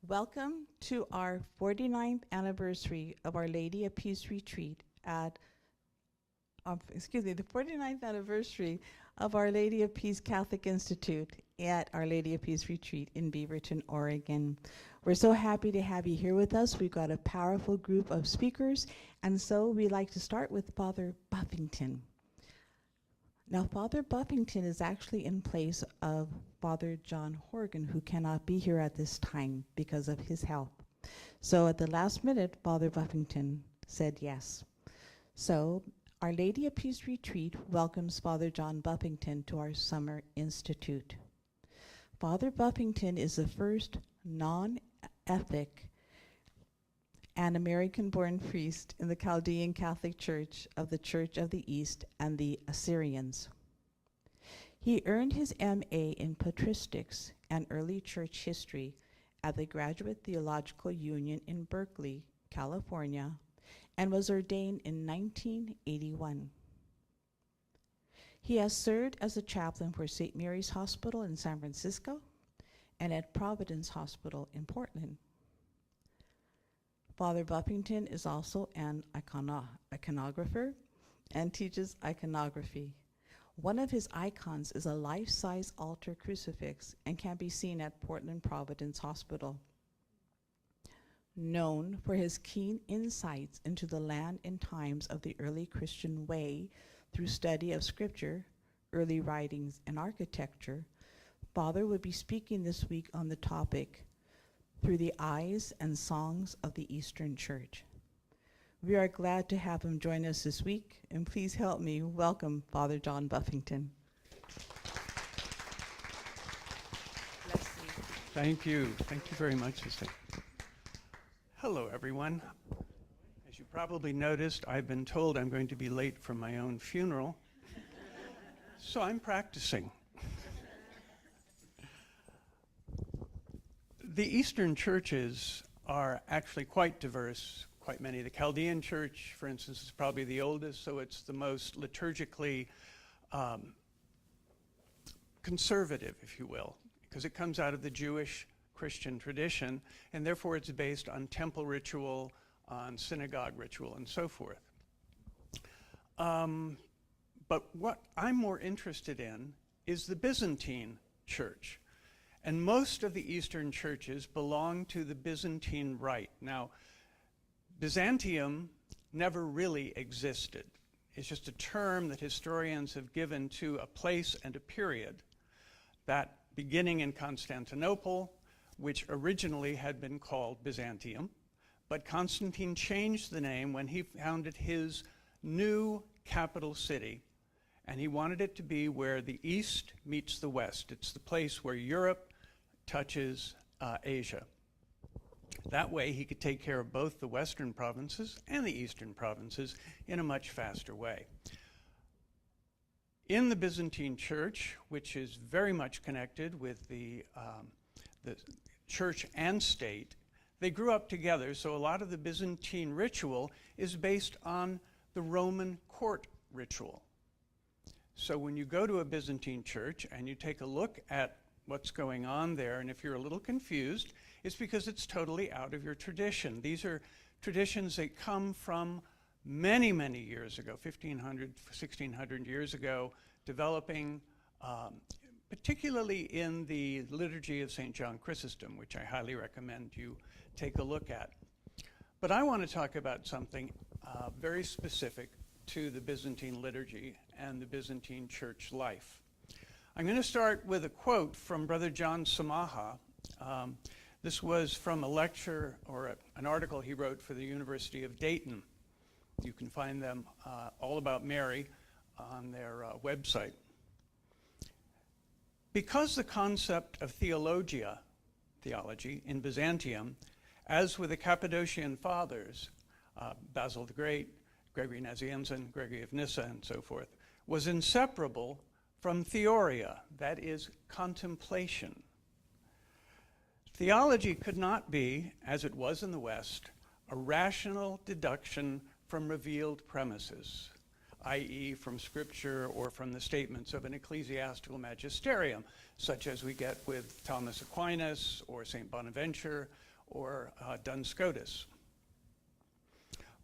Welcome to our 49th anniversary of Our Lady of Peace Retreat at, the 49th anniversary of Our Lady of Peace Catholic Institute at Our Lady of Peace Retreat in Beaverton, Oregon. We're so happy to have you here with us. We've got a powerful group of speakers, and so we'd like to start with Father Buffington. Now, Father Buffington is actually in place of Father John Horgan, who cannot be here at this time because of his health. So at the last minute, Father Buffington said yes. So Our Lady of Peace Retreat welcomes Father Jon Buffington to our Summer Institute. Father Buffington is the first non-ethnic and American-born priest in the Chaldean Catholic Church of the Church of the East and the Assyrians. He earned his M.A. in Patristics and early church history at the Graduate Theological Union in Berkeley, California, and was ordained in 1981. He has served as a chaplain for St. Mary's Hospital in San Francisco and at Providence Hospital in Portland. Father Buffington is also an iconographer and teaches iconography. One of his icons is a life-size altar crucifix and can be seen at Portland Providence Hospital. Known for his keen insights into the land and times of the early Christian way through study of scripture, early writings, and architecture, Father will be speaking this week on the topic, Through the Eyes and Songs of the Eastern Church. We are glad to have him join us this week, and please help me welcome Father Jon Buffington. Bless you. Thank you. Thank you very much, sister. Hello, everyone. As you probably noticed, I've been told I'm going to be late for my own funeral, so I'm practicing. The Eastern churches are actually quite diverse, quite many. The Chaldean Church, for instance, is probably the oldest, so it's the most liturgically conservative, if you will, because it comes out of the Jewish Christian tradition, and therefore it's based on temple ritual, on synagogue ritual, and so forth. But what I'm more interested in is the Byzantine Church. And most of the Eastern churches belong to the Byzantine Rite. Now, Byzantium never really existed. It's just a term that historians have given to a place and a period, that beginning in Constantinople, which originally had been called Byzantium, but Constantine changed the name when he founded his new capital city, and he wanted it to be where the East meets the West. It's the place where Europe touches Asia. That way he could take care of both the Western provinces and the Eastern provinces in a much faster way. In the Byzantine Church, which is very much connected with the church and state, they grew up together, so a lot of the Byzantine ritual is based on the Roman court ritual. So when you go to a Byzantine church and you take a look at what's going on there, and if you're a little confused, it's because it's totally out of your tradition. These are traditions that come from many, many years ago, 1,500, 1,600 years ago, developing particularly in the liturgy of St. John Chrysostom, which I highly recommend you take a look at. But I want to talk about something very specific to the Byzantine liturgy and the Byzantine church life. I'm going to start with a quote from Brother John Samaha. This was from a lecture or an article he wrote for the University of Dayton. You can find them all about Mary on their website. Because the concept of theology in Byzantium, as with the Cappadocian fathers, Basil the Great, Gregory Nazianzen, Gregory of Nyssa, and so forth, was inseparable from theoria, that is, contemplation. Theology could not be, as it was in the West, a rational deduction from revealed premises, i.e. from scripture or from the statements of an ecclesiastical magisterium, such as we get with Thomas Aquinas or St. Bonaventure or Duns Scotus.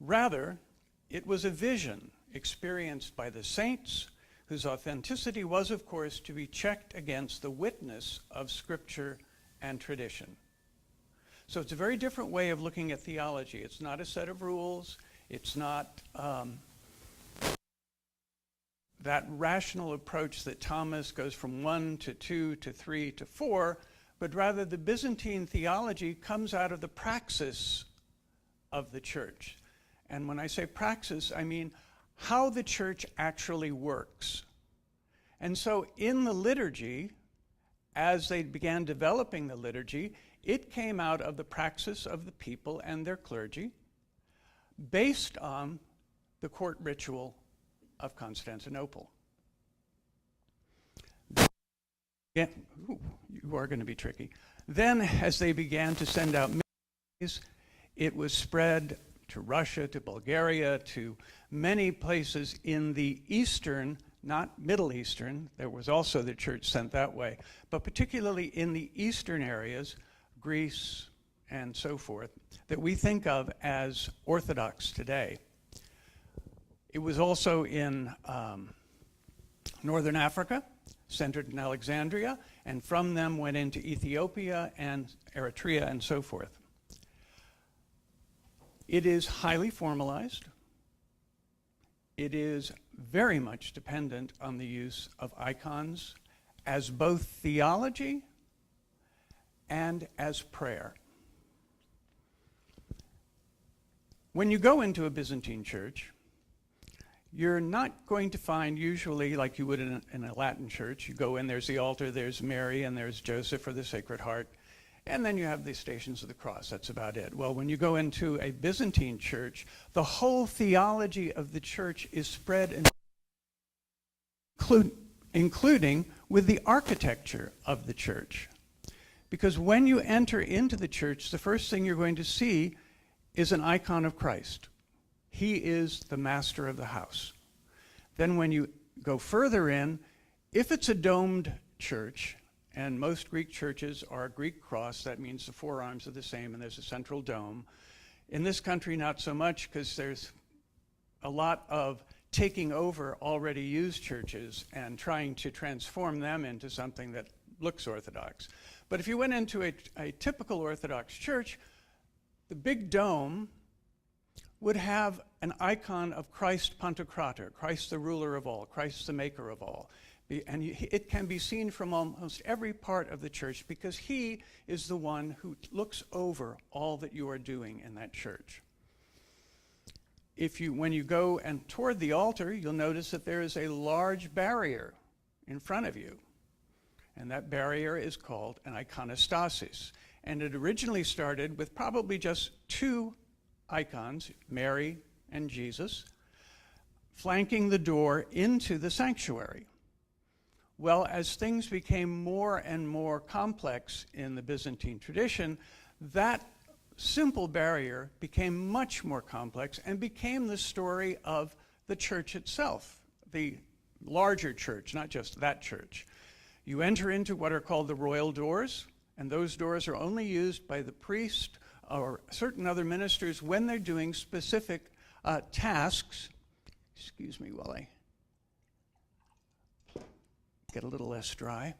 Rather, it was a vision experienced by the saints, whose authenticity was, of course, to be checked against the witness of Scripture and tradition. So it's a very different way of looking at theology. It's not a set of rules. It's not that rational approach that Thomas goes from 1 to 2 to 3 to 4, but rather the Byzantine theology comes out of the praxis of the church. And when I say praxis, I mean how the church actually works. And so in the liturgy, as they began developing the liturgy, it came out of the praxis of the people and their clergy, based on the court ritual of Constantinople. Yeah, you are going to be tricky. Then, as they began to send out missionaries, it was spread to Russia, to Bulgaria, to many places in the Eastern, not Middle Eastern, there was also the church sent that way, but particularly in the Eastern areas, Greece and so forth, that we think of as Orthodox today. It was also in Northern Africa, centered in Alexandria, and from them went into Ethiopia and Eritrea and so forth. It is highly formalized. It is very much dependent on the use of icons as both theology and as prayer. When you go into a Byzantine church, you're not going to find usually like you would in a Latin church. You go in, there's the altar, there's Mary, and there's Joseph or the Sacred Heart, and then you have the Stations of the Cross. That's about it. Well, when you go into a Byzantine church, the whole theology of the church is spread, including with the architecture of the church. Because when you enter into the church, the first thing you're going to see is an icon of Christ. He is the master of the house. Then when you go further in, if it's a domed church, and most Greek churches are a Greek cross, that means the four arms are the same and there's a central dome. In this country, not so much, because there's a lot of taking over already used churches and trying to transform them into something that looks Orthodox. But if you went into a typical Orthodox church, the big dome would have an icon of Christ Pantocrator, Christ the ruler of all, Christ the maker of all. And it can be seen from almost every part of the church because he is the one who looks over all that you are doing in that church. When you go and toward the altar, you'll notice that there is a large barrier in front of you. And that barrier is called an iconostasis. And it originally started with probably just two icons, Mary and Jesus, flanking the door into the sanctuary. Well, as things became more and more complex in the Byzantine tradition, that simple barrier became much more complex and became the story of the church itself, the larger church, not just that church. You enter into what are called the royal doors, and those doors are only used by the priest or certain other ministers when they're doing specific tasks. Excuse me while I get a little less dry.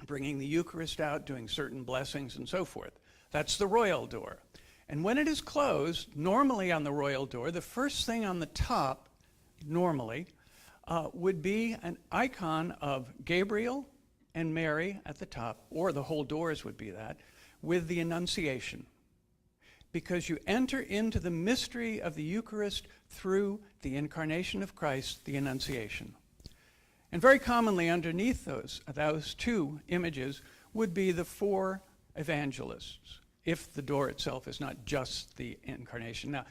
Bringing the Eucharist out, doing certain blessings and so forth. That's the royal door. And when it is closed, normally on the royal door, the first thing on the top, normally, would be an icon of Gabriel and Mary at the top, or the whole doors would be that, with the Annunciation. Because you enter into the mystery of the Eucharist through the incarnation of Christ, the Annunciation. And very commonly underneath those two images would be the four evangelists, if the door itself is not just the incarnation. Now,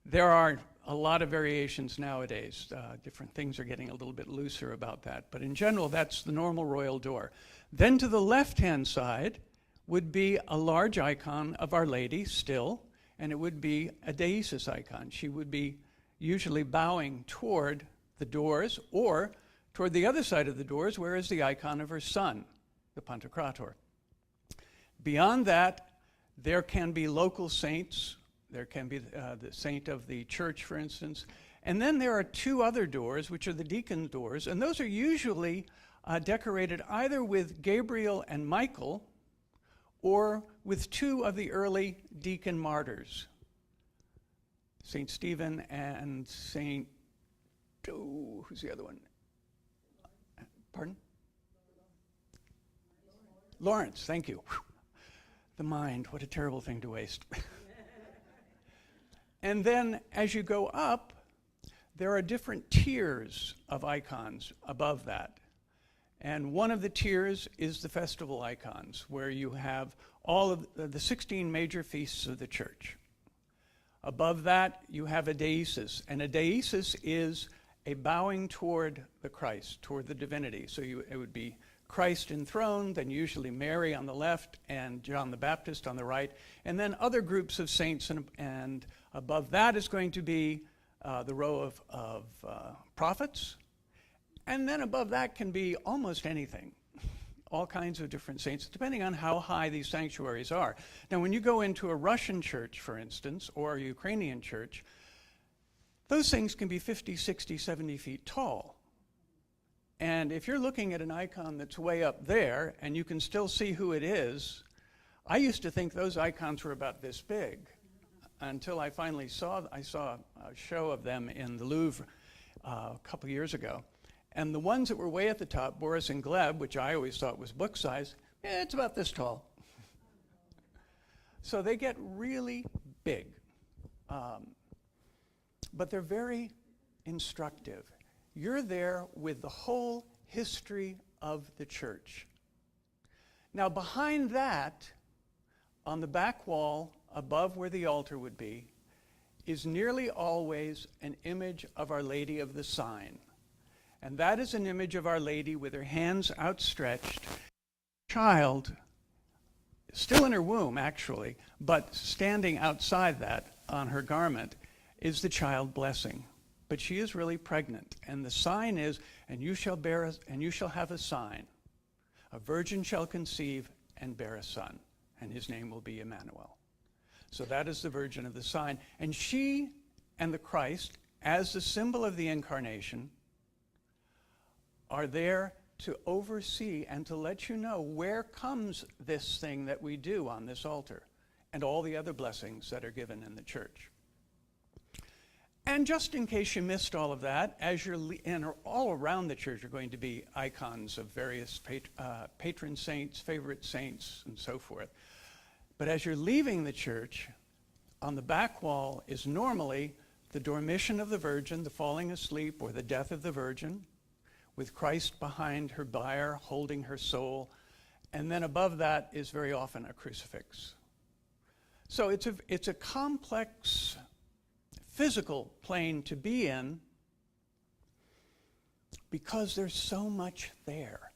there are a lot of variations nowadays. Different things are getting a little bit looser about that. But in general, that's the normal royal door. Then to the left-hand side would be a large icon of Our Lady still, and it would be a deesis icon. She would be usually bowing toward the doors or toward the other side of the doors, where is the icon of her son. the Pantocrator. Beyond that, there can be local saints. There can be the saint of the church, for instance. And then there are two other doors, which are the deacon doors, and those are usually decorated either with Gabriel and Michael or with two of the early deacon martyrs, St. Stephen and St. Who's the other one? Pardon? Lawrence, thank you. Whew. The mind, what a terrible thing to waste. And then as you go up, there are different tiers of icons above that. And one of the tiers is the festival icons, where you have all of the 16 major feasts of the church. Above that, you have a deesis, and a deesis is a bowing toward the Christ, toward the divinity. So it would be Christ enthroned, then usually Mary on the left and John the Baptist on the right, and then other groups of saints, and above that is going to be the row of prophets, and then above that can be almost anything, all kinds of different saints, depending on how high these sanctuaries are. Now, when you go into a Russian church, for instance, or a Ukrainian church, those things can be 50, 60, 70 feet tall. And if you're looking at an icon that's way up there and you can still see who it is, I used to think those icons were about this big until I finally saw a show of them in the Louvre a couple years ago. And the ones that were way at the top, Boris and Gleb, which I always thought was book size, it's about this tall. So they get really big. But they're very instructive. You're there with the whole history of the church. Now, behind that, on the back wall, above where the altar would be, is nearly always an image of Our Lady of the Sign. And that is an image of Our Lady with her hands outstretched, child, still in her womb, actually, but standing outside that on her garment is the child blessing. But she is really pregnant, and the sign is, and you shall have a sign. A virgin shall conceive and bear a son, and his name will be Emmanuel. So that is the virgin of the sign. And she and the Christ, as the symbol of the incarnation, are there to oversee and to let you know where comes this thing that we do on this altar and all the other blessings that are given in the church. And just in case you missed all of that, as you're and all around the church are going to be icons of various patron saints, favorite saints, and so forth. But as you're leaving the church, on the back wall is normally the Dormition of the Virgin, the falling asleep, or the death of the Virgin, with Christ behind her bier, holding her soul. And then above that is very often a crucifix. So it's a complex physical plane to be in because there's so much there.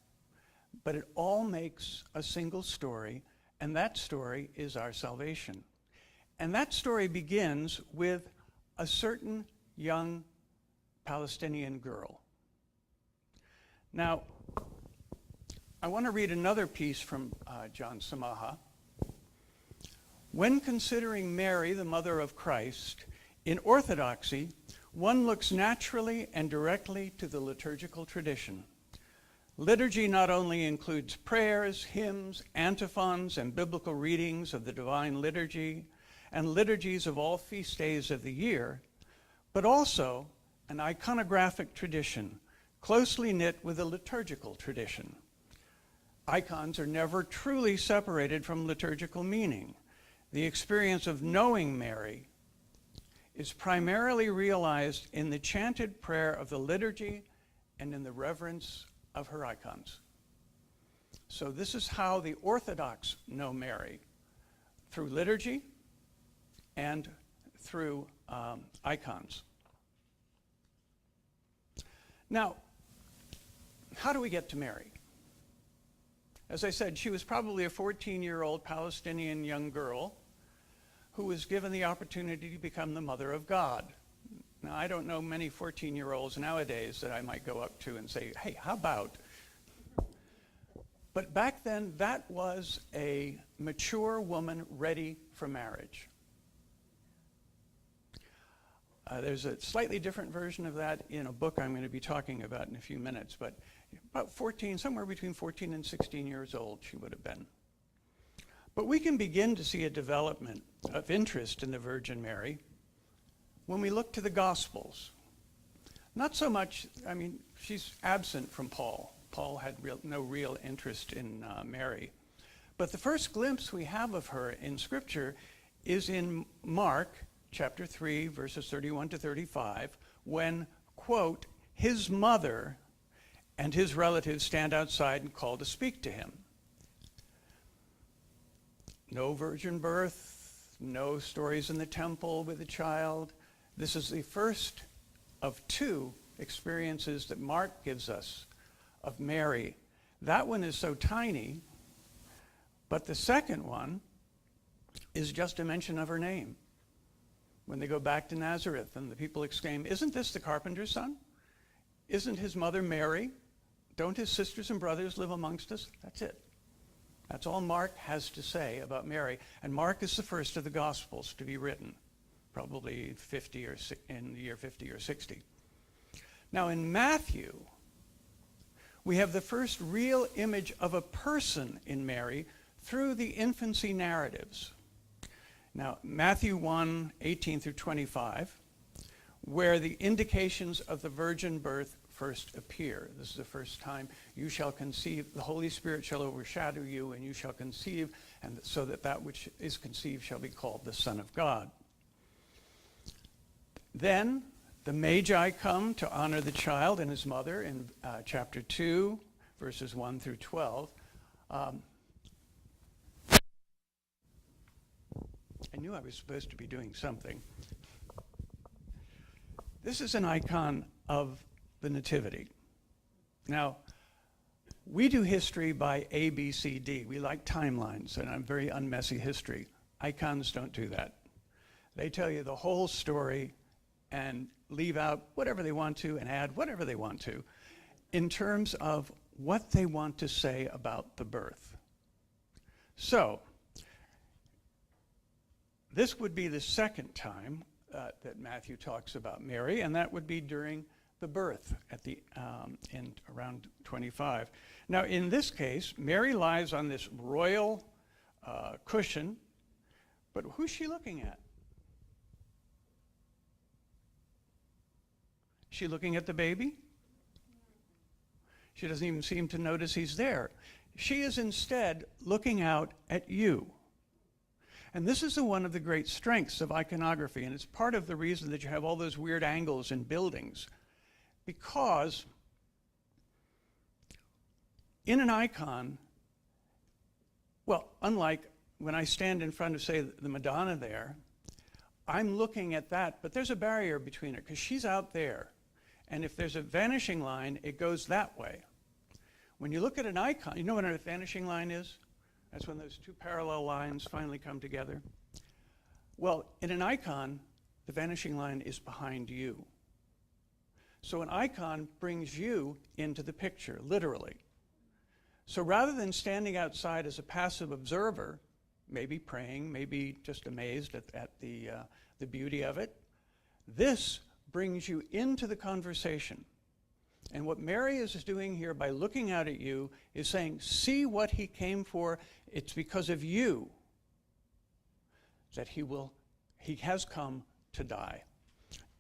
But it all makes a single story, and that story is our salvation. And that story begins with a certain young Palestinian girl. Now, I want to read another piece from John Samaha. When considering Mary, the mother of Christ, in Orthodoxy, one looks naturally and directly to the liturgical tradition. Liturgy not only includes prayers, hymns, antiphons, and biblical readings of the Divine Liturgy, and liturgies of all feast days of the year, but also an iconographic tradition, closely knit with a liturgical tradition. Icons are never truly separated from liturgical meaning. The experience of knowing Mary is primarily realized in the chanted prayer of the liturgy and in the reverence of her icons. So this is how the Orthodox know Mary, through liturgy and through icons. Now, how do we get to Mary? As I said, she was probably a 14-year-old Palestinian young girl who was given the opportunity to become the mother of God. Now, I don't know many 14-year-olds nowadays that I might go up to and say, hey, how about? But back then, that was a mature woman ready for marriage. There's a slightly different version of that in a book I'm going to be talking about in a few minutes, but about 14, somewhere between 14 and 16 years old she would have been. But we can begin to see a development of interest in the Virgin Mary when we look to the Gospels. Not so much, I mean, she's absent from Paul. Paul had no real interest in Mary. But the first glimpse we have of her in Scripture is in Mark chapter 3, verses 31 to 35, when, quote, his mother and his relatives stand outside and call to speak to him. No virgin birth, no stories in the temple with a child. This is the first of two experiences that Mark gives us of Mary. That one is so tiny, but the second one is just a mention of her name. When they go back to Nazareth and the people exclaim, isn't this the carpenter's son? Isn't his mother Mary? Don't his sisters and brothers live amongst us? That's it. That's all Mark has to say about Mary. And Mark is the first of the Gospels to be written, probably in the year 50 or 60. Now in Matthew, we have the first real image of a person in Mary through the infancy narratives. Now, Matthew 1, 18 through 25, where the indications of the virgin birth first appear. This is the first time you shall conceive, the Holy Spirit shall overshadow you, and you shall conceive, and so that which is conceived shall be called the Son of God. Then the Magi come to honor the child and his mother in chapter 2, verses 1 through 12. I knew I was supposed to be doing something. This is an icon of the Nativity. Now, we do history by A, B, C, D. We like timelines, and I'm very unmessy history. Icons don't do that. They tell you the whole story and leave out whatever they want to and add whatever they want to in terms of what they want to say about the birth. So, this would be the second time that Matthew talks about Mary, and that would be during the birth at in around 25. Now, in this case, Mary lies on this royal cushion, but who's she looking at? Is she looking at the baby? She doesn't even seem to notice he's there. She is instead looking out at you. And this is one of the great strengths of iconography, and it's part of the reason that you have all those weird angles in buildings. Because in an icon, well, unlike when I stand in front of, say, the Madonna there, I'm looking at that, but there's a barrier between her, because she's out there. And if there's a vanishing line, it goes that way. When you look at an icon, you know what a vanishing line is? That's when those two parallel lines finally come together. Well, in an icon, the vanishing line is behind you. So an icon brings you into the picture, literally. So rather than standing outside as a passive observer, maybe praying, maybe just amazed at the beauty of it, this brings you into the conversation. And what Mary is doing here by looking out at you is saying, see what he came for. It's because of you that he has come to die.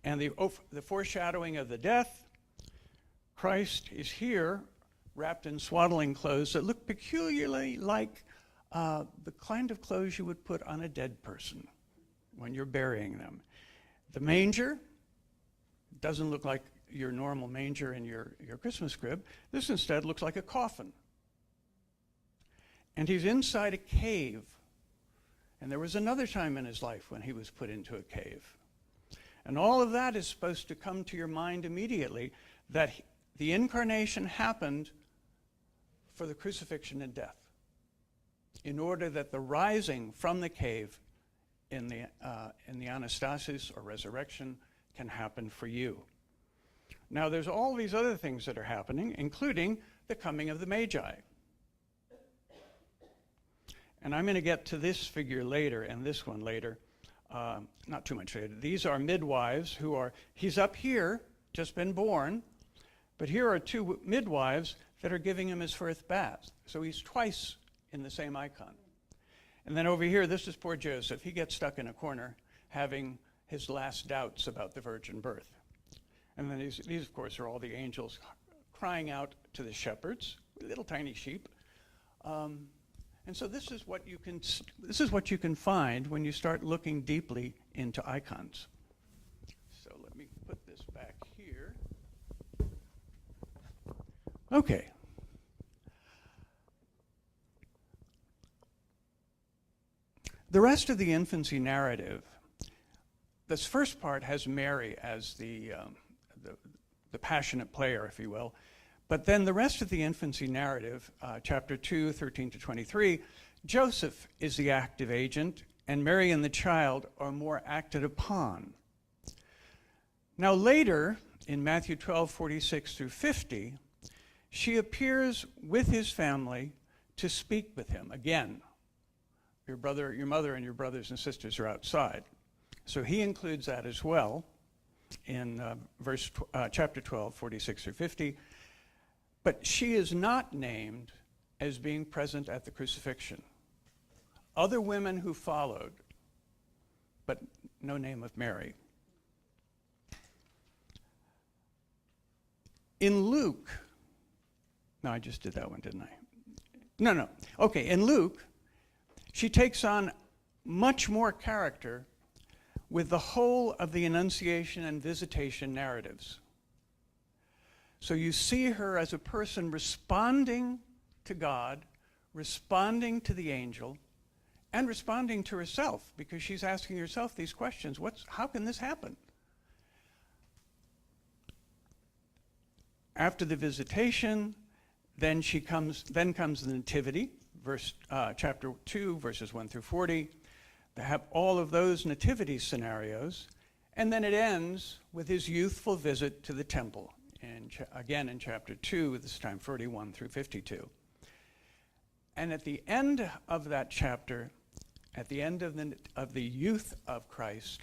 And the foreshadowing of the death, Christ is here wrapped in swaddling clothes that look peculiarly like the kind of clothes you would put on a dead person when you're burying them. The manger doesn't look like your normal manger in your Christmas crib. This instead looks like a coffin. And he's inside a cave. And there was another time in his life when he was put into a cave. And all of that is supposed to come to your mind immediately, that the incarnation happened for the crucifixion and death, in order that the rising from the cave in the anastasis or resurrection can happen for you. Now there's all these other things that are happening, including the coming of the Magi. And I'm going to get to this figure later and this one later, not too much later. These are midwives he's up here, just been born, but here are two midwives that are giving him his first bath. So he's twice in the same icon. And then over here, this is poor Joseph. He gets stuck in a corner having his last doubts about the virgin birth. And then these of course, are all the angels crying out to the shepherds, little tiny sheep. And so this is what you can find when you start looking deeply into icons. So let me put this back here. Okay. The rest of the infancy narrative, this first part has Mary as the passionate player, if you will. But then the rest of the infancy narrative, chapter 2, 13 to 23, Joseph is the active agent, and Mary and the child are more acted upon. Now later, in Matthew 12, 46 through 50, she appears with his family to speak with him. Again, your mother and your brothers and sisters are outside. So he includes that as well in chapter 12, 46 through 50. But she is not named as being present at the crucifixion. Other women who followed, but no name of Mary. In Luke, no, I just did that one, didn't I? No. Okay, in Luke, she takes on much more character with the whole of the Annunciation and Visitation narratives. So you see her as a person responding to God, responding to the angel, and responding to herself, because she's asking herself these questions. How can this happen? After the visitation, then comes the Nativity, chapter 2, verses 1 through 40. They have all of those nativity scenarios, and then it ends with his youthful visit to the temple, again in chapter 2, this time 41 through 52. And at the end of that chapter, at the end of the youth of Christ,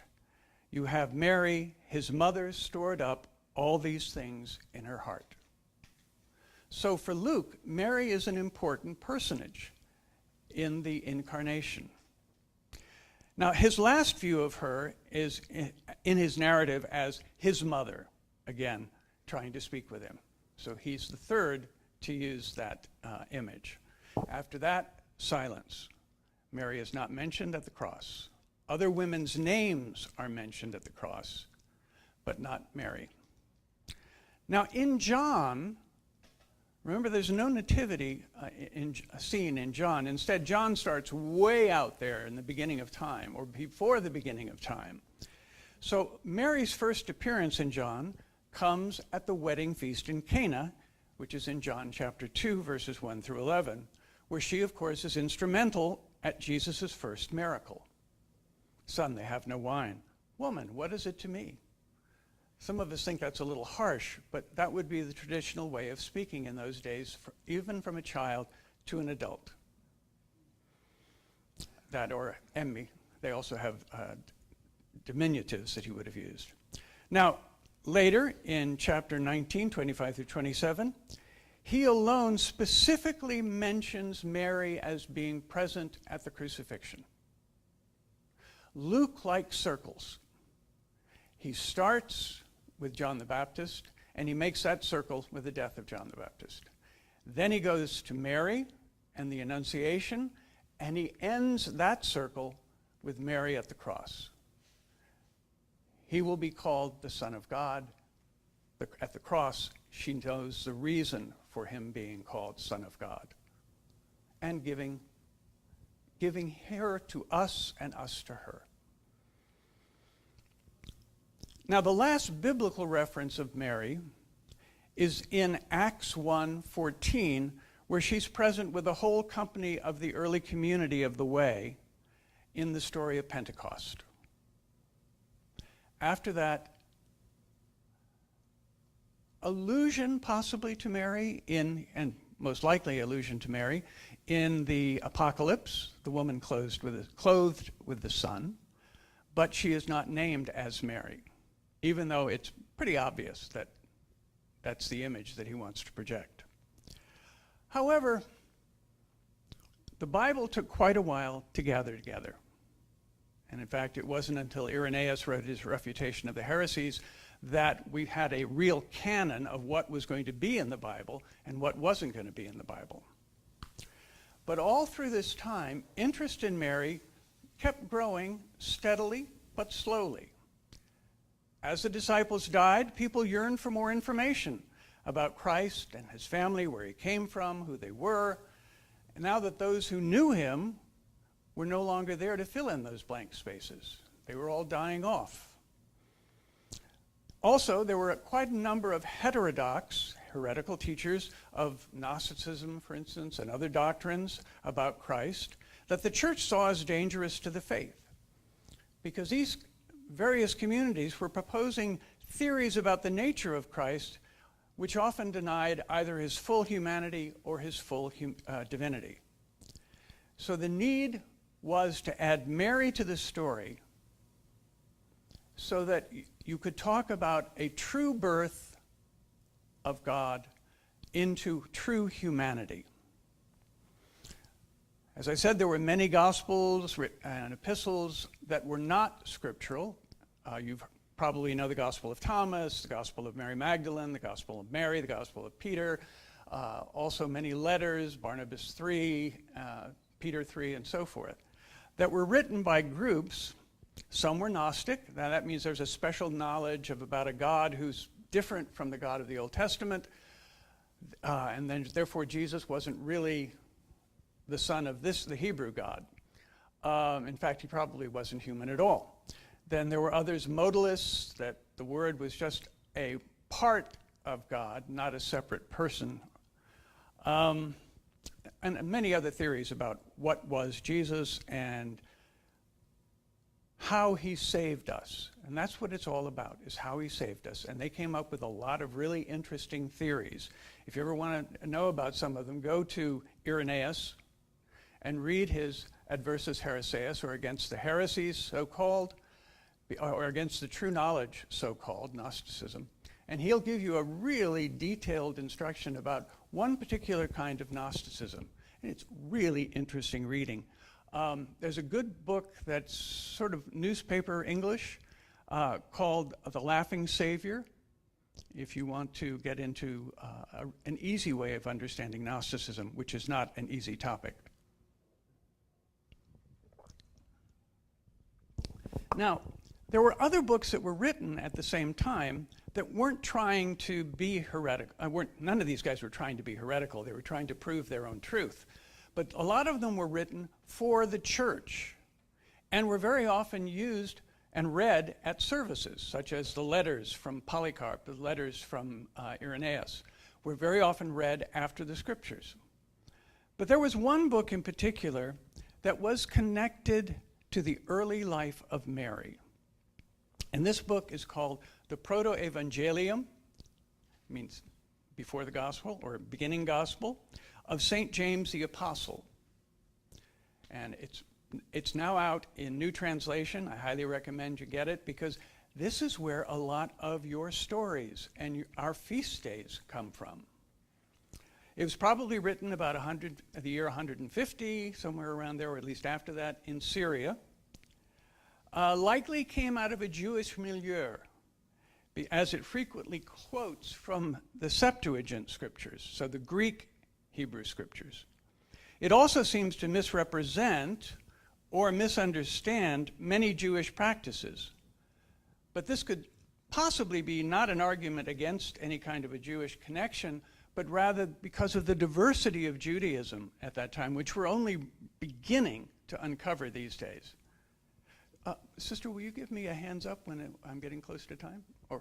you have Mary, his mother, stored up all these things in her heart. So for Luke, Mary is an important personage in the incarnation. Now, his last view of her is in his narrative as his mother, again, trying to speak with him. So he's the third to use that image. After that, silence. Mary is not mentioned at the cross. Other women's names are mentioned at the cross, but not Mary. Now, in John, remember, there's no nativity scene in John. Instead, John starts way out there in the beginning of time, or before the beginning of time. So Mary's first appearance in John comes at the wedding feast in Cana, which is in John chapter 2, verses 1 through 11, where she, of course, is instrumental at Jesus' first miracle. Son, they have no wine. Woman, what is it to me? Some of us think that's a little harsh, but that would be the traditional way of speaking in those days, even from a child to an adult. That or emmi. They also have diminutives that he would have used. Now, later in chapter 19, 25 through 27, he alone specifically mentions Mary as being present at the crucifixion. Luke likes circles. He starts with John the Baptist, and he makes that circle with the death of John the Baptist. Then he goes to Mary and the Annunciation, and he ends that circle with Mary at the cross. He will be called the Son of God. At the cross, she knows the reason for him being called Son of God, and giving her to us and us to her. Now, the last biblical reference of Mary is in Acts 1:14, where she's present with the whole company of the early community of the Way in the story of Pentecost. After that, allusion possibly to Mary and most likely allusion to Mary, In the Apocalypse, the woman clothed with the sun, but she is not named as Mary, even though it's pretty obvious that that's the image that he wants to project. However, the Bible took quite a while to gather together. And in fact, it wasn't until Irenaeus wrote his refutation of the heresies that we had a real canon of what was going to be in the Bible and what wasn't going to be in the Bible. But all through this time, interest in Mary kept growing steadily but slowly. As the disciples died, people yearned for more information about Christ and his family, where he came from, who they were. And now that those who knew him were no longer there to fill in those blank spaces, they were all dying off. Also, there were quite a number of heterodox, heretical teachers of Gnosticism, for instance, and other doctrines about Christ that the church saw as dangerous to the faith, because these various communities were proposing theories about the nature of Christ which often denied either his full humanity or his full divinity. So the need was to add Mary to the story so that you could talk about a true birth of God into true humanity. As I said, there were many gospels and epistles that were not scriptural. You probably know the Gospel of Thomas, the Gospel of Mary Magdalene, the Gospel of Mary, the Gospel of Peter, also many letters, Barnabas 3, Peter 3, and so forth, that were written by groups. Some were Gnostic. Now that means there's a special knowledge about a God who's different from the God of the Old Testament, and then therefore Jesus wasn't really the son of the Hebrew God. In fact, he probably wasn't human at all. Then there were others, modalists, that the Word was just a part of God, not a separate person. And many other theories about what was Jesus and how he saved us. And that's what it's all about, is how he saved us. And they came up with a lot of really interesting theories. If you ever want to know about some of them, go to Irenaeus and read his Adversus Heresias, or Against the Heresies, so-called, or Against the True Knowledge, so-called, Gnosticism. And he'll give you a really detailed instruction about one particular kind of Gnosticism. And it's really interesting reading. There's a good book that's sort of newspaper English called The Laughing Savior, if you want to get into an easy way of understanding Gnosticism, which is not an easy topic. Now, there were other books that were written at the same time that weren't trying to be heretical. None of these guys were trying to be heretical. They were trying to prove their own truth. But a lot of them were written for the church and were very often used and read at services, such as the letters from Polycarp, the letters from Irenaeus, were very often read after the scriptures. But there was one book in particular that was connected to the early life of Mary. And this book is called the Proto-Evangelium, means before the gospel or beginning gospel, of St. James the Apostle. And it's now out in new translation. I highly recommend you get it, because this is where a lot of your stories and our feast days come from. It was probably written about the year 150, somewhere around there, or at least after that, in Syria. Likely came out of a Jewish milieu, as it frequently quotes from the Septuagint scriptures, so the Greek Hebrew scriptures. It also seems to misrepresent or misunderstand many Jewish practices. But this could possibly be not an argument against any kind of a Jewish connection, but rather because of the diversity of Judaism at that time, which we're only beginning to uncover these days. Sister, will you give me a hands up when I'm getting close to time? Or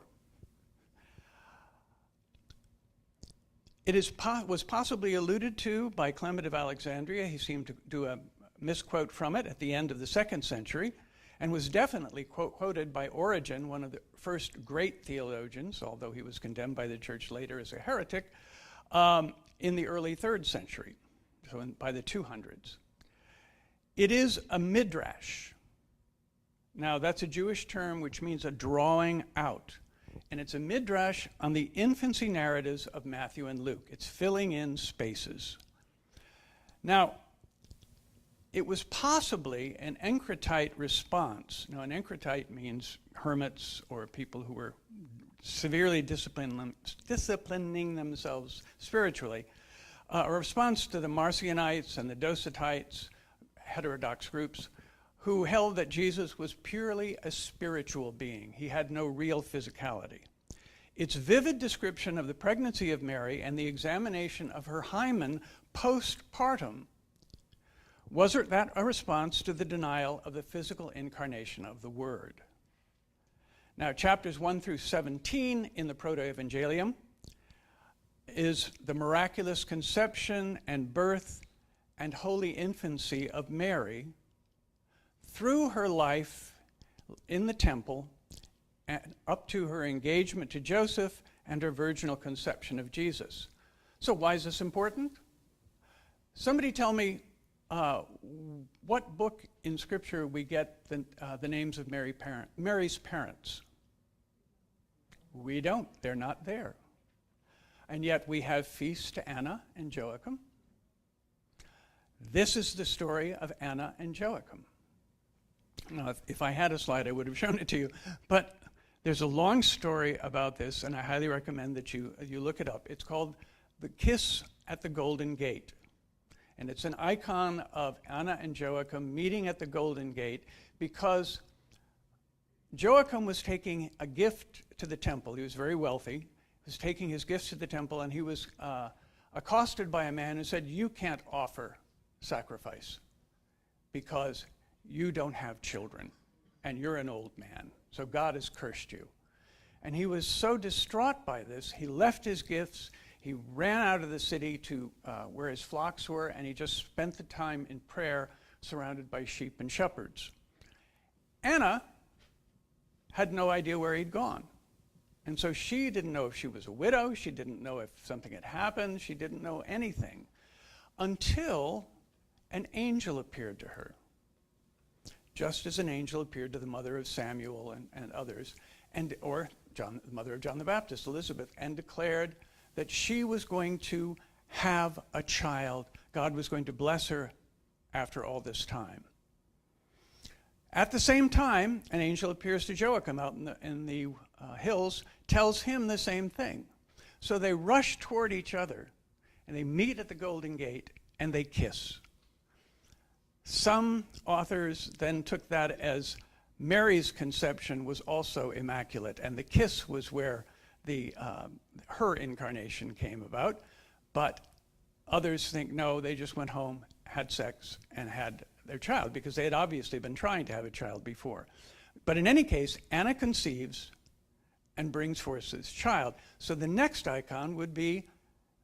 it was possibly alluded to by Clement of Alexandria. He seemed to do a misquote from it at the end of the 2nd century, and was definitely quoted by Origen, one of the first great theologians, although he was condemned by the church later as a heretic, in the early 3rd century. so by the 200s. It is a midrash. Now, that's a Jewish term which means a drawing out. And it's a midrash on the infancy narratives of Matthew and Luke. It's filling in spaces. Now, it was possibly an Encretite response. Now, an Encretite means hermits or people who were severely disciplining themselves spiritually. A response to the Marcionites and the Docetites, heterodox groups, who held that Jesus was purely a spiritual being. He had no real physicality. Its vivid description of the pregnancy of Mary and the examination of her hymen postpartum was that a response to the denial of the physical incarnation of the Word. Now, chapters 1 through 17 in the Proto-Evangelium is the miraculous conception and birth and holy infancy of Mary through her life in the temple and up to her engagement to Joseph and her virginal conception of Jesus. So why is this important? Somebody tell me what book in Scripture we get the names of Mary's parents. We don't. They're not there. And yet we have feasts to Anna and Joachim. This is the story of Anna and Joachim. Now, if I had a slide, I would have shown it to you. But there's a long story about this, and I highly recommend that you look it up. It's called The Kiss at the Golden Gate. And it's an icon of Anna and Joachim meeting at the Golden Gate because Joachim was taking a gift to the temple. He was very wealthy. He was taking his gifts to the temple, and he was accosted by a man who said, "You can't offer sacrifice because you don't have children, and you're an old man, so God has cursed you." And he was so distraught by this, he left his gifts, he ran out of the city to where his flocks were, and he just spent the time in prayer surrounded by sheep and shepherds. Anna had no idea where he'd gone. And so she didn't know if she was a widow, she didn't know if something had happened, she didn't know anything until an angel appeared to her, just as an angel appeared to the mother of Samuel and others, or the mother of John the Baptist, Elizabeth, and declared that she was going to have a child. God was going to bless her after all this time. At the same time, an angel appears to Joachim out in the hills, tells him the same thing. So they rush toward each other, and they meet at the Golden Gate, and they kiss. Some authors then took that as Mary's conception was also immaculate, and the kiss was where her incarnation came about. But others think, no, they just went home, had sex, and had their child, because they had obviously been trying to have a child before. But in any case, Anna conceives and brings forth this child. So the next icon would be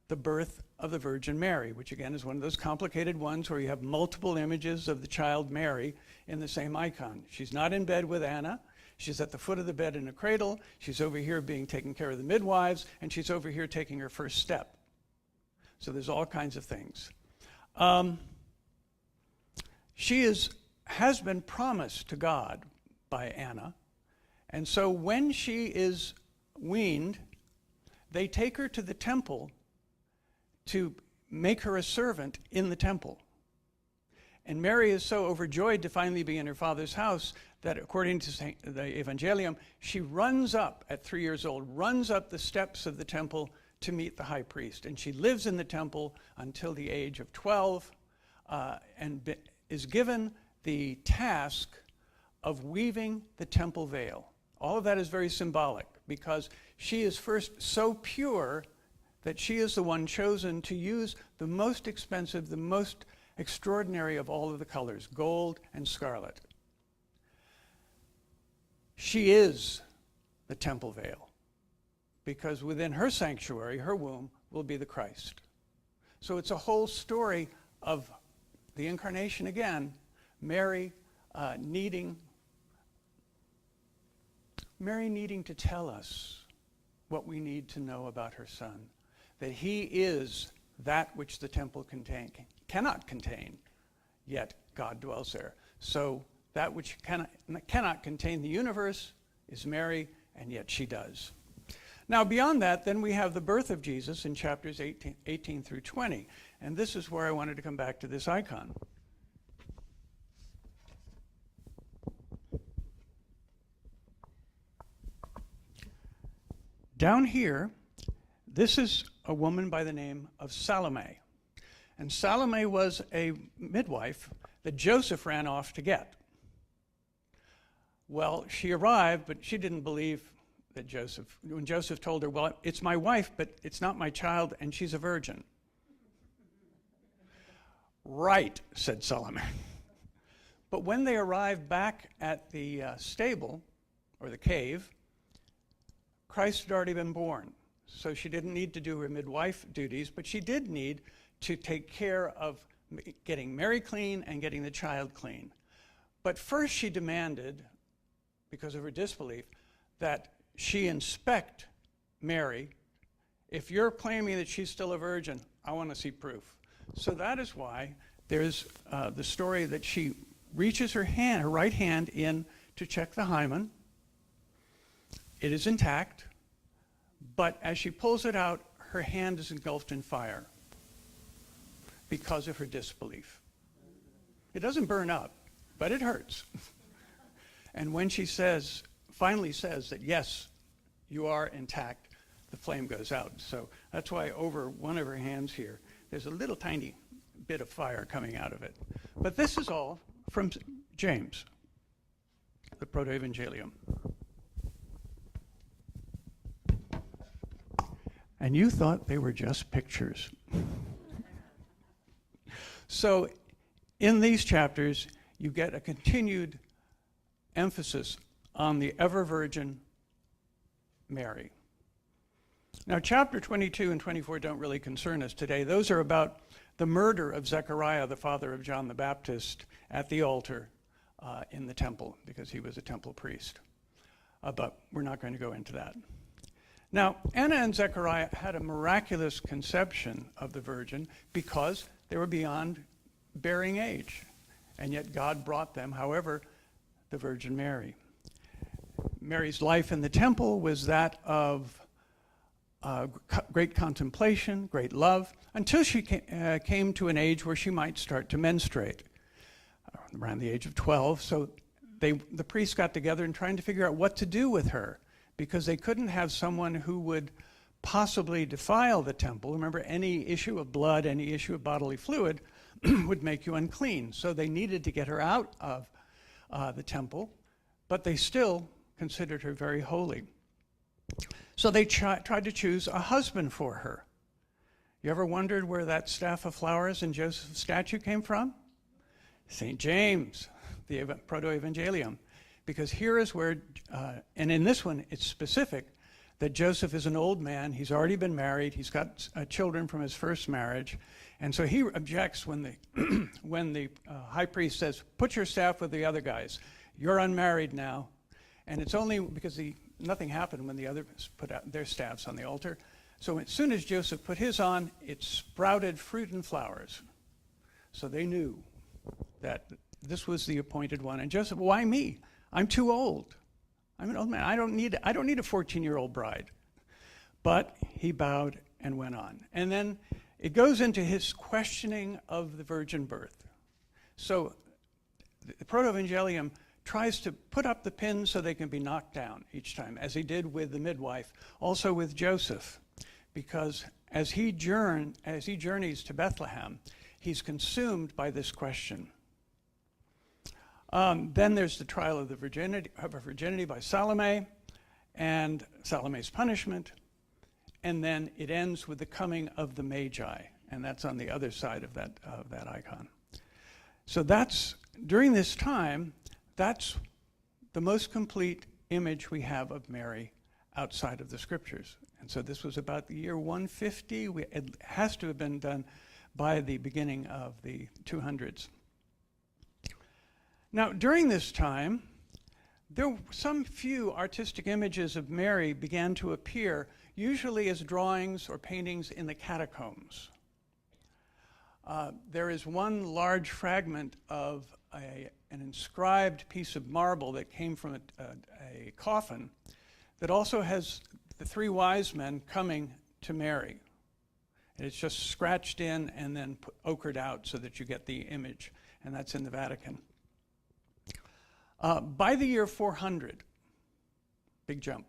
the birth of the Virgin Mary, which again is one of those complicated ones where you have multiple images of the child Mary in the same icon. She's not in bed with Anna. She's at the foot of the bed in a cradle. She's over here being taken care of the midwives, and she's over here taking her first step. So there's all kinds of things. She has been promised to God by Anna, and so when she is weaned, they take her to the temple to make her a servant in the temple. And Mary is so overjoyed to finally be in her father's house that, according to the Evangelium, she runs up at 3 years old, runs up the steps of the temple to meet the high priest. And she lives in the temple until the age of 12 and is given the task of weaving the temple veil. All of that is very symbolic because she is first so pure that she is the one chosen to use the most expensive, the most extraordinary of all of the colors, gold and scarlet. She is the temple veil because within her sanctuary, her womb, will be the Christ. So it's a whole story of the incarnation again, Mary needing to tell us what we need to know about her son, that he is that which the temple cannot contain, yet God dwells there. So that which cannot contain the universe is Mary, and yet she does. Now beyond that, then we have the birth of Jesus in chapters 18 through 20. And this is where I wanted to come back to this icon. Down here, this is a woman by the name of Salome. And Salome was a midwife that Joseph ran off to get. Well, she arrived, but she didn't believe that when Joseph told her, well, it's my wife, but it's not my child, and she's a virgin. Right, said Salome. But when they arrived back at the stable, or the cave, Christ had already been born. So she didn't need to do her midwife duties, but she did need to take care of getting Mary clean and getting the child clean. But first she demanded, because of her disbelief, that she inspect Mary. If you're claiming that she's still a virgin, I want to see proof. So that is why there's the story that she reaches her right hand in to check the hymen. It is intact, but as she pulls it out, her hand is engulfed in fire because of her disbelief. It doesn't burn up, but it hurts. And when she finally says that, yes, you are intact, the flame goes out. So that's why over one of her hands here, there's a little tiny bit of fire coming out of it. But this is all from James, the Proto-Evangelium. And you thought they were just pictures. So in these chapters, you get a continued emphasis on the ever-virgin Mary. Now, chapter 22 and 24 don't really concern us today. Those are about the murder of Zechariah, the father of John the Baptist, at the altar in the temple, because he was a temple priest. But we're not going to go into that. Now, Anna and Zechariah had a miraculous conception of the Virgin because they were beyond bearing age, and yet God brought them, however, the Virgin Mary. Mary's life in the temple was that of great contemplation, great love, until she came to an age where she might start to menstruate, around the age of 12. So the priests got together and trying to figure out what to do with her, because they couldn't have someone who would possibly defile the temple. Remember, any issue of blood, any issue of bodily fluid would make you unclean. So they needed to get her out of the temple, but they still considered her very holy. So they tried to choose a husband for her. You ever wondered where that staff of flowers in Joseph's statue came from? St. James, the Proto-Evangelium. Because here is where, and in this one, it's specific that Joseph is an old man. He's already been married. He's got children from his first marriage. And so he objects when the high priest says, put your staff with the other guys. You're unmarried now. And it's only because nothing happened when the others put out their staffs on the altar. So as soon as Joseph put his on, it sprouted fruit and flowers. So they knew that this was the appointed one. And Joseph, why me? I'm too old. I'm an old man. I don't need a 14-year-old bride. But he bowed and went on. And then it goes into his questioning of the virgin birth. So the Proto-Evangelium tries to put up the pins so they can be knocked down each time, as he did with the midwife, also with Joseph, because as he journeys to Bethlehem, he's consumed by this question. Then there's the trial of her virginity by Salome, and Salome's punishment, and then it ends with the coming of the Magi, and that's on the other side of that icon. So during this time, that's the most complete image we have of Mary outside of the scriptures. And so this was about the year 150. It has to have been done by the beginning of the 200s. Now, during this time, some few artistic images of Mary began to appear, usually as drawings or paintings in the catacombs. there is one large fragment of an inscribed piece of marble that came from a coffin that also has the three wise men coming to Mary. And it's just scratched in and then ochred out so that you get the image, and that's in the Vatican. By the year 400, big jump,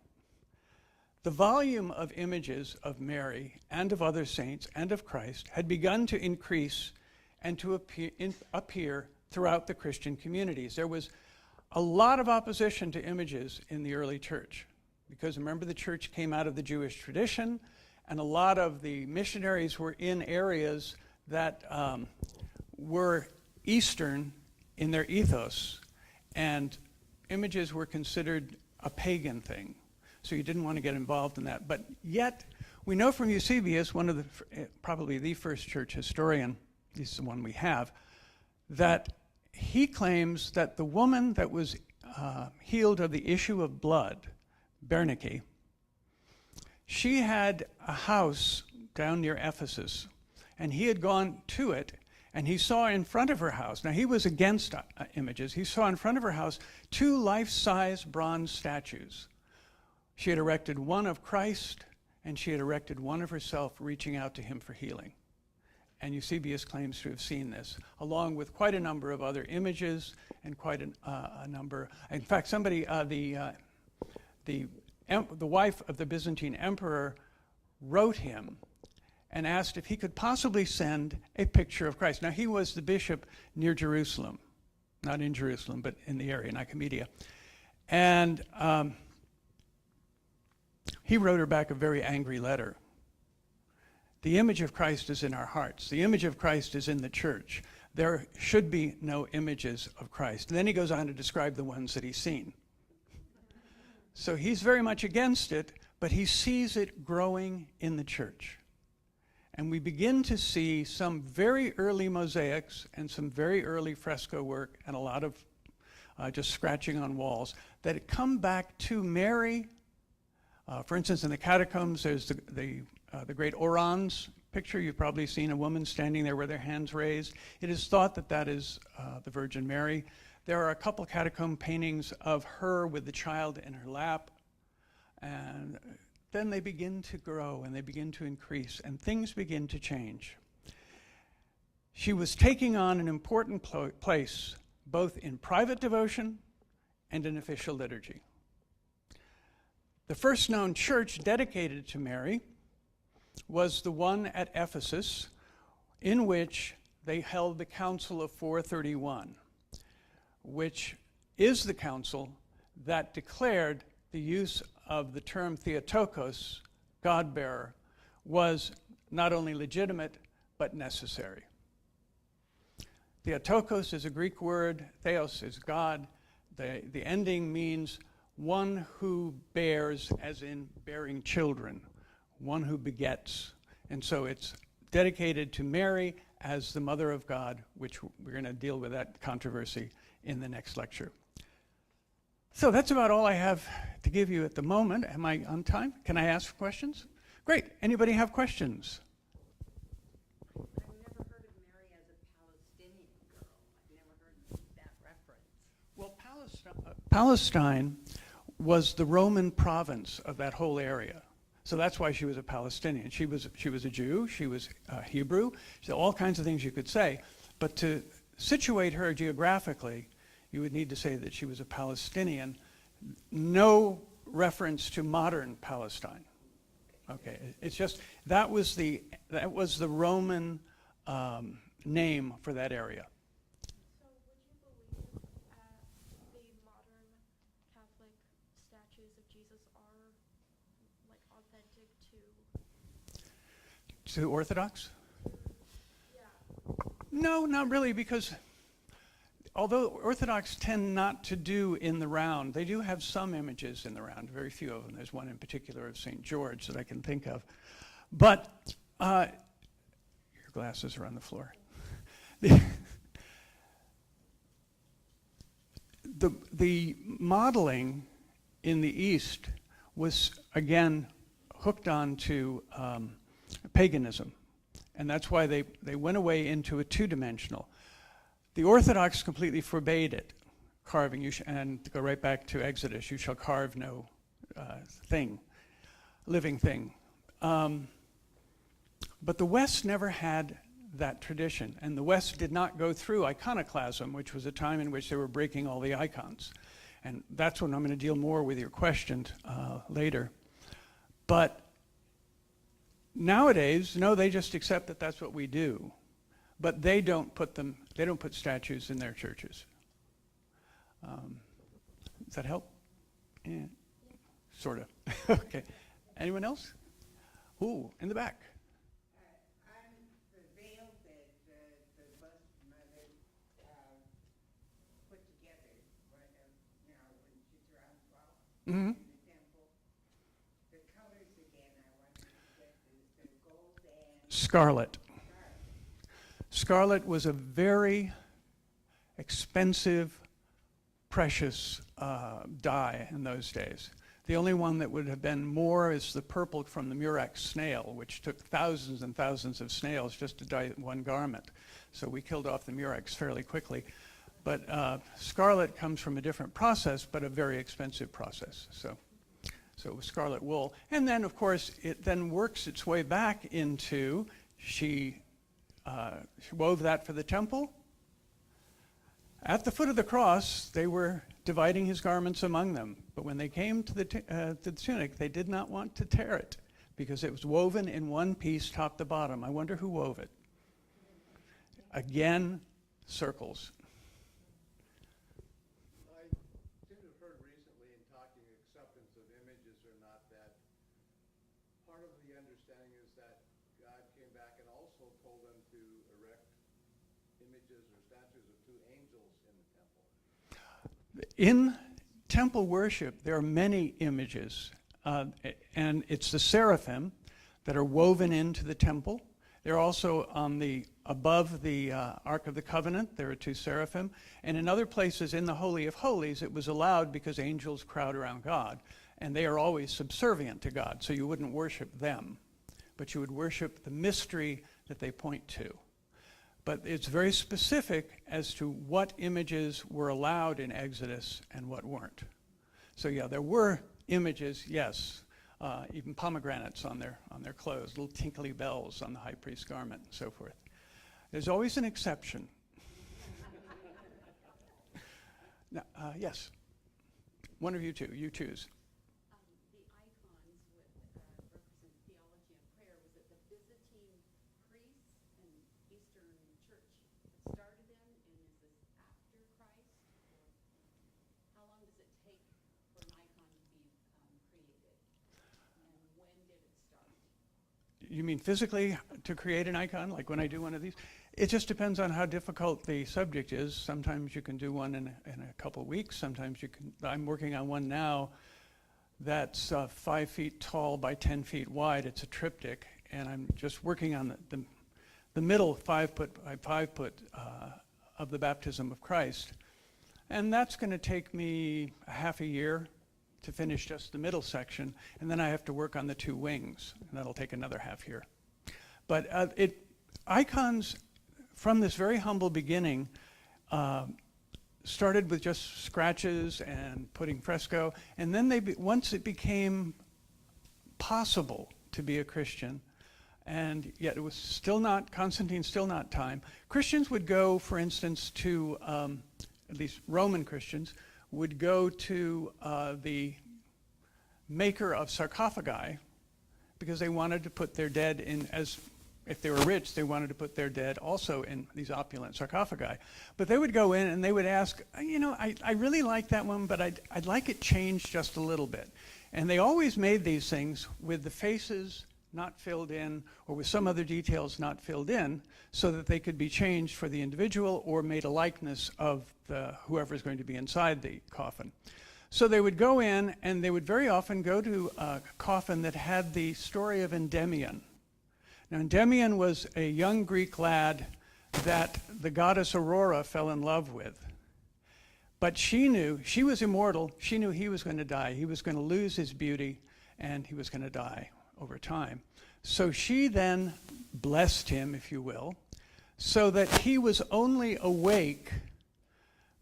the volume of images of Mary and of other saints and of Christ had begun to increase and to appear throughout the Christian communities. There was a lot of opposition to images in the early church because remember the church came out of the Jewish tradition, and a lot of the missionaries were in areas that were Eastern in their ethos, and images were considered a pagan thing. So you didn't want to get involved in that. But yet, we know from Eusebius, one of the, probably the first church historian, this is the one we have, that he claims that the woman that was healed of the issue of blood, Bernice, she had a house down near Ephesus, and he had gone to it, and he saw in front of her house, now he was against images, he saw in front of her house 2 life-size bronze statues. She had erected one of Christ, and she had erected one of herself reaching out to him for healing. And Eusebius claims to have seen this, along with quite a number of other images and quite a number. In fact, somebody, the wife of the Byzantine emperor wrote him and asked if he could possibly send a picture of Christ. Now, he was the bishop near Jerusalem, not in Jerusalem, but in the area, Nicomedia. And he wrote her back a very angry letter. The image of Christ is in our hearts. The image of Christ is in the church. There should be no images of Christ. And then he goes on to describe the ones that he's seen. So he's very much against it, but he sees it growing in the church. And we begin to see some very early mosaics and some very early fresco work and a lot of just scratching on walls that come back to Mary. For instance, in the catacombs, there's the great Orans picture. You've probably seen a woman standing there with their hands raised. It is thought that that is the Virgin Mary. There are a couple catacomb paintings of her with the child in her lap. And then they begin to grow and they begin to increase and things begin to change. She was taking on an important place both in private devotion and in official liturgy. The first known church dedicated to Mary was the one at Ephesus, in which they held the Council of 431, which is the council that declared the use of the term Theotokos, God-bearer, was not only legitimate, but necessary. Theotokos is a Greek word, theos is God. The ending means one who bears, as in bearing children, one who begets. And so it's dedicated to Mary as the Mother of God, which we're going to deal with that controversy in the next lecture. So that's about all I have to give you at the moment. Am I on time? Can I ask questions? Great. Anybody have questions? I've never heard of Mary as a Palestinian girl. I've never heard that reference. Well, Palestine was the Roman province of that whole area. So that's why she was a Palestinian. She was a Jew, she was Hebrew, all kinds of things you could say. But to situate her geographically, you would need to say that she was a Palestinian. No reference to modern Palestine. Okay, it's just, that was the Roman name for that area. So would you believe the modern Catholic statues of Jesus are like authentic To Orthodox? Yeah. No, not really, because although Orthodox tend not to do in the round, they do have some images in the round, very few of them. There's one in particular of St. George that I can think of. But your glasses are on the floor. The modeling in the East was, again, hooked on to paganism. And that's why they went away into a two-dimensional. The Orthodox completely forbade it, carving. And to go right back to Exodus, you shall carve no living thing. But the West never had that tradition. And the West did not go through iconoclasm, which was a time in which they were breaking all the icons. And that's when I'm going to deal more with your questions later. But nowadays, no, they just accept that that's what we do. But they don't put statues in their churches. Does that help? Yeah, sort of. Okay. Anyone else? Ooh, in the back. I'm the veil that the bust mother put together when she's around 12 in the temple. The colors again, I wanted to get the gold and Scarlet. Scarlet was a very expensive, precious dye in those days. The only one that would have been more is the purple from the murex snail, which took thousands and thousands of snails just to dye one garment. So we killed off the murex fairly quickly. But scarlet comes from a different process, but a very expensive process. So it was scarlet wool. And then, of course, it then works its way back into, she wove that for the temple. At the foot of the cross, they were dividing his garments among them. But when they came to the tunic, they did not want to tear it because it was woven in one piece, top to bottom. I wonder who wove it. Again, circles. I seem to have heard recently in talking acceptance of images or not that part of the understanding is that God came back and also told them to erect images or statues of two angels in the temple. In temple worship, there are many images, and it's the seraphim that are woven into the temple. They're also above the Ark of the Covenant. There are two seraphim. And in other places in the Holy of Holies, it was allowed because angels crowd around God, and they are always subservient to God, so you wouldn't worship them, but you would worship the mystery that they point to. But it's very specific as to what images were allowed in Exodus and what weren't. So yeah, there were images, yes, even pomegranates on their clothes, little tinkly bells on the high priest's garment, and so forth. There's always an exception. Now, yes, one of you two, you choose. The icons represent theology and prayer. Was it the Byzantine priests and Eastern Church that started them, and is this after Christ? Or how long does it take for an icon to be created? And when did it start? You mean physically to create an icon, like when I do one of these? It just depends on how difficult the subject is. Sometimes you can do one in a couple of weeks. Sometimes you can. I'm working on one now that's 5 feet tall by 10 feet wide. It's a triptych, and I'm just working on the middle 5 foot by 5 foot of the baptism of Christ. And that's going to take me a half a year to finish just the middle section, and then I have to work on the two wings, and that'll take another half year. But icons from this very humble beginning started with just scratches and putting fresco, and then once it became possible to be a Christian, and yet it was still not, Constantine's still not time, Christians would go, for instance, to, at least Roman Christians, would go to the maker of sarcophagi because they wanted to put their dead in, as if they were rich, they wanted to put their dead also in these opulent sarcophagi. But they would go in and they would ask, I really like that one, but I'd like it changed just a little bit. And they always made these things with the faces not filled in or with some other details not filled in so that they could be changed for the individual or made a likeness of whoever's going to be inside the coffin. So they would go in and they would very often go to a coffin that had the story of Endymion. Now, Endymion was a young Greek lad that the goddess Aurora fell in love with. But she knew, she was immortal, she knew he was going to die. He was going to lose his beauty and he was going to die over time. So she then blessed him, if you will, so that he was only awake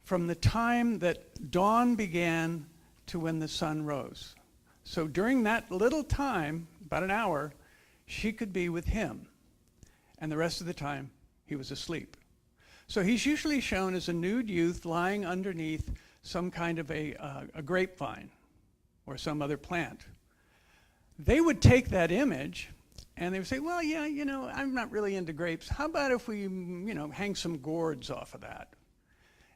from the time that dawn began to when the sun rose. So during that little time, about an hour, she could be with him. And the rest of the time, he was asleep. So he's usually shown as a nude youth lying underneath some kind of a grapevine or some other plant. They would take that image and they would say, well, yeah, I'm not really into grapes. How about if we, hang some gourds off of that?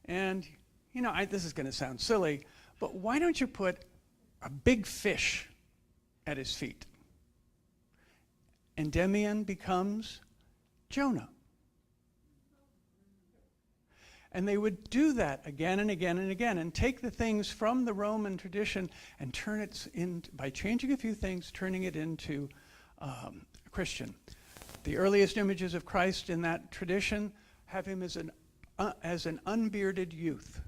And, this is going to sound silly, but why don't you put a big fish at his feet? Endymion becomes Jonah. And they would do that again and again and again and take the things from the Roman tradition and turn it by changing a few things, turning it into Christian. The earliest images of Christ in that tradition have him as an unbearded youth,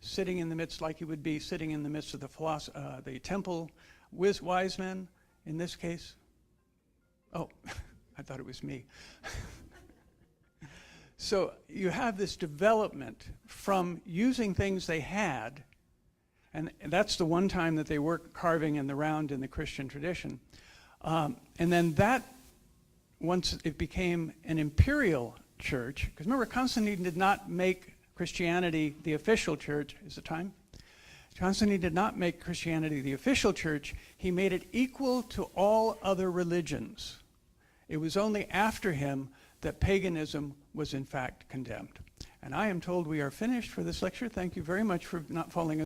sitting in the midst, like he would be sitting in the midst of the temple wise men, in this case. Oh, I thought it was me. So you have this development from using things they had, and that's the one time that they were carving in the round in the Christian tradition. And then that, once it became an imperial church, because remember, Constantine did not make Christianity the official church. Is it time? Constantine did not make Christianity the official church. He made it equal to all other religions. It was only after him that paganism was in fact condemned. And I am told we are finished for this lecture. Thank you very much for not falling